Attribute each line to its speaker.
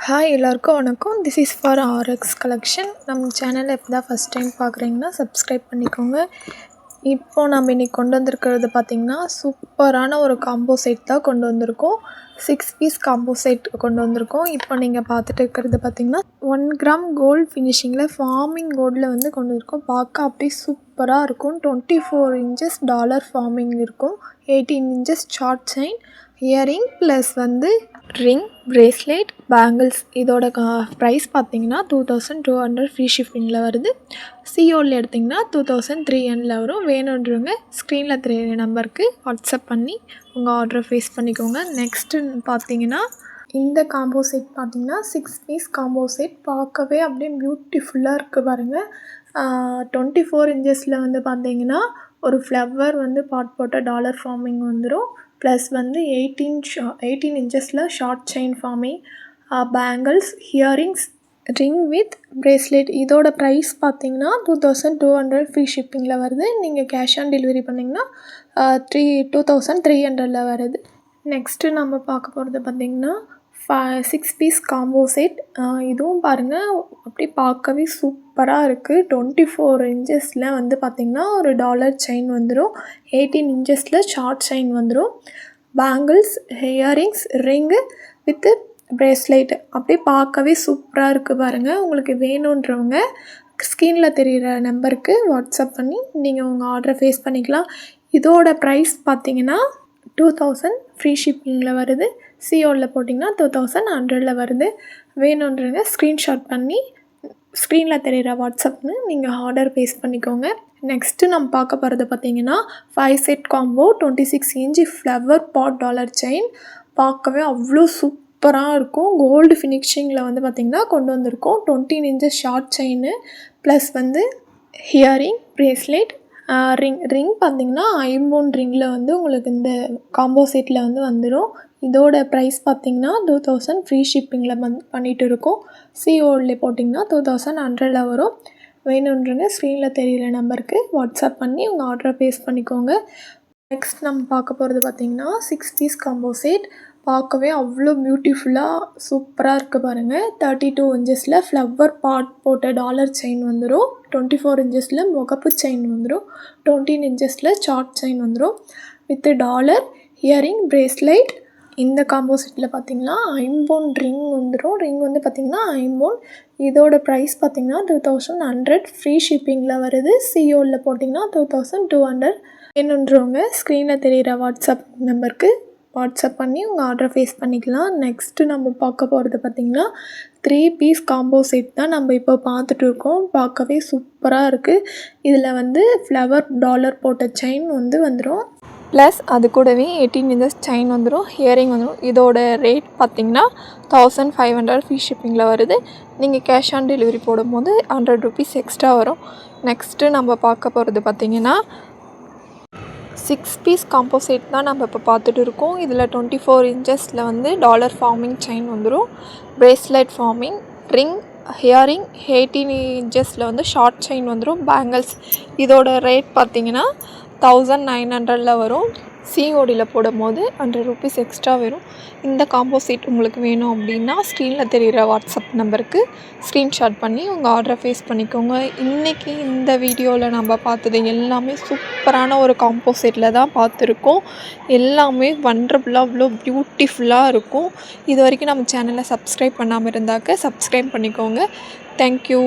Speaker 1: Hi எல்லாருக்கும் வணக்கம். This is for RX collection. நம்ம சேனலை இப்போ தான் ஃபஸ்ட் டைம் பார்க்குறீங்கன்னா சப்ஸ்கிரைப் பண்ணிக்கோங்க. இப்போது நம்ம இன்றைக்கி கொண்டு வந்திருக்கிறது பார்த்திங்கன்னா சூப்பரான ஒரு காம்போ செட் தான் கொண்டு வந்திருக்கோம். 6 பீஸ் காம்போ செட் கொண்டு வந்திருக்கோம். இப்போ நீங்கள் பார்த்துட்டு இருக்கிறது பார்த்திங்கன்னா 1 கிராம் கோல்டு ஃபினிஷிங்கில் ஃபார்மிங் கோல்டில் வந்து கொண்டு வந்திருக்கோம். பார்க்க அப்படியே சூப்பராக இருக்கும். 24 இன்ச்சஸ் டாலர் ஃபார்மிங் இருக்கும். 18 inches short chain, earring plus வந்து ரிங், பிரேஸ்லெட், பேங்கிள்ஸ். இதோட ப்ரைஸ் பார்த்தீங்கன்னா 2200 ஃப்ரீ ஷிப்பிங்கில் வருது. சிஓவில் எடுத்திங்கன்னா 2300 வரும். வேணுன்றவங்க ஸ்க்ரீனில் தெரிய நம்பருக்கு வாட்ஸ்அப் பண்ணி உங்கள் ஆர்டரை ஃபேஸ் பண்ணிக்கோங்க. நெக்ஸ்ட்டு பார்த்தீங்கன்னா இந்த காம்போ செட் பார்த்திங்கன்னா 6 பீஸ் காம்போ செட் பார்க்கவே அப்படியே பியூட்டிஃபுல்லாக இருக்குது பாருங்கள். 24 இன்ச்சஸில் வந்து பார்த்திங்கன்னா ஒரு ஃப்ளவர் வந்து பாட் போட்ட டாலர் ஃபார்மிங் வந்துடும். ப்ளஸ் வந்து 18 இன்ச்சஸில் short chain forming, bangles, earrings, ring with bracelet. இதோட ப்ரைஸ் பார்த்தீங்கன்னா 2200 ஃப்ரீ ஷிப்பிங்கில் வருது. நீங்கள் கேஷ் ஆன் டெலிவரி பண்ணிங்கன்னா 2300 வருது. நெக்ஸ்ட்டு நம்ம பார்க்க போகிறது பார்த்திங்கன்னா 6 பீஸ் காம்போ செட். இதுவும் பாருங்கள் அப்படி பார்க்கவே சூப்பராக இருக்குது. 24 இன்ச்சஸில் வந்து பார்த்திங்கன்னா ஒரு டாலர் செயின் வந்துடும். 18 இன்ச்சஸில் ஷார்ட் செயின் வந்துடும். Bangles, earrings, ring with bracelet. அப்படியே பார்க்கவே சூப்பராக இருக்குது பாருங்கள். உங்களுக்கு வேணுன்றவங்க ஸ்க்ரீனில் தெரிகிற நம்பருக்கு வாட்ஸ்அப் பண்ணி நீங்கள் உங்கள் ஆர்டரை ஃபேஸ் பண்ணிக்கலாம். இதோட ப்ரைஸ் பார்த்திங்கன்னா 2000 ஃப்ரீ ஷிப்பிங்கில் வருது. சிஓவில் போட்டிங்கன்னா 2100 வருது. வேணுன்றவங்க ஸ்க்ரீன்ஷாட் பண்ணி ஸ்க்ரீனில் தெரிகிற வாட்ஸ்அப்னு நீங்கள் ஆர்டர் பேஸ் பண்ணிக்கோங்க. நெக்ஸ்ட்டு நம்ம பார்க்க போகிறது பார்த்திங்கன்னா 5 set combo 26 inch flower pot dollar chain. பார்க்கவே அவ்வளோ சூப்பராக இருக்கும். கோல்டு ஃபினிஷிங்கில் வந்து பார்த்திங்கன்னா கொண்டு வந்திருக்கோம். 20 இன்ச்சஸ் ஷார்ட் செயின் ப்ளஸ் வந்து ஹியரிங், பிரேஸ்லெட், ரிங் பார்த்திங்கன்னா 5 ரிங்கில் வந்து உங்களுக்கு இந்த காம்போ செட்டில் வந்து வந்துடும். இதோட ப்ரைஸ் பார்த்திங்கன்னா 2000 ஃப்ரீ ஷிப்பிங்கில் பண்ணிகிட்டு இருக்கோம். சிஓவில் போட்டிங்கன்னா 2100 வரும். வேணுன்றங்க ஸ்க்ரீனில் தெரிகிற நம்பருக்கு வாட்ஸ்அப் பண்ணி உங்கள் ஆர்டரை பேஸ் பண்ணிக்கோங்க. நெக்ஸ்ட் நம்ம பார்க்க போகிறது பார்த்திங்கன்னா 6 பீஸ் காம்போ செட். பார்க்கவே அவ்வளோ பியூட்டிஃபுல்லாக சூப்பராக இருக்குது பாருங்கள். 32 இன்ச்சஸில் ஃப்ளவர் பாட் போட்ட டாலர் செயின் வந்துடும். 24 இன்ச்சஸில் முகப்பு செயின் வந்துடும். 20 இன்ச்சஸில் ஷார்ட் செயின் வந்துடும் வித் டாலர், இயரிங், பிரேஸ்லைட். இந்த காம்போ செட்டில் பார்த்திங்கன்னா 5 ரிங் வந்துடும். ரிங் வந்து பார்த்திங்கன்னா 5. இதோட ப்ரைஸ் பார்த்திங்கன்னா 2100 ஃப்ரீ ஷிப்பிங்கில் வருது. சிஓவில் போட்டிங்கன்னா 2200. வேணுன்றவங்க ஸ்க்ரீனில் தெரிகிற வாட்ஸ்அப் நம்பருக்கு வாட்ஸ்அப் பண்ணி உங்கள் ஆர்டரை ஃபேஸ் பண்ணிக்கலாம். நெக்ஸ்ட்டு நம்ம பார்க்க போகிறது பார்த்திங்கன்னா 3 பீஸ் காம்போ செட் தான் நம்ம இப்போ பார்த்துட்டு இருக்கோம். பார்க்கவே சூப்பராக இருக்குது. இதில் வந்து ஃப்ளவர் டாலர் போட்ட செயின் வந்துடும். ப்ளஸ் அது கூடவே 18 இன்ச்சஸ் செயின் வந்துடும், ஹியரிங் வந்துடும். இதோட ரேட் பார்த்திங்கன்னா 1500 ஃப்ரீ ஷிப்பிங்கில் வருது. நீங்கள் கேஷ் ஆன் டெலிவரி போடும்போது 100 ருபீஸ் எக்ஸ்ட்ரா வரும். நெக்ஸ்ட்டு நம்ம பார்க்க போகிறது பார்த்திங்கன்னா 6 பீஸ் காம்போ செட் தான் நம்ம இப்போ பார்த்துட்டு இருக்கோம். இதில் 24 இன்ச்சஸில் வந்து டாலர் ஃபார்மிங் செயின் வந்துடும். பிரேஸ்லெட் ஃபார்மிங், ரிங், ஹியரிங், 18 இன்ச்சஸில் வந்து ஷார்ட் செயின் வந்துடும். பேங்கிள்ஸ். இதோட ரேட் பார்த்திங்கன்னா 1900 வரும். சிஓடியில் போடும்போது 100 ருபீஸ் எக்ஸ்ட்ரா வரும். இந்த காம்போ செட் உங்களுக்கு வேணும் அப்படின்னா ஸ்க்ரீனில் தெரிகிற வாட்ஸ்அப் நம்பருக்கு ஸ்க்ரீன்ஷாட் பண்ணி உங்கள் ஆர்டரை ஃபேஸ் பண்ணிக்கோங்க. இன்றைக்கி இந்த வீடியோவில் நம்ம பார்த்தது எல்லாமே சூப்பரான ஒரு காம்போ செட்டில் தான் பார்த்துருக்கோம். எல்லாமே வண்டர்ஃபுல்லாக அவ்வளோ பியூட்டிஃபுல்லாக இருக்கும். இது வரைக்கும் நம்ம சேனலை சப்ஸ்கிரைப் பண்ணாமல் இருந்தாக்க சப்ஸ்கிரைப் பண்ணிக்கோங்க. தேங்க்யூ.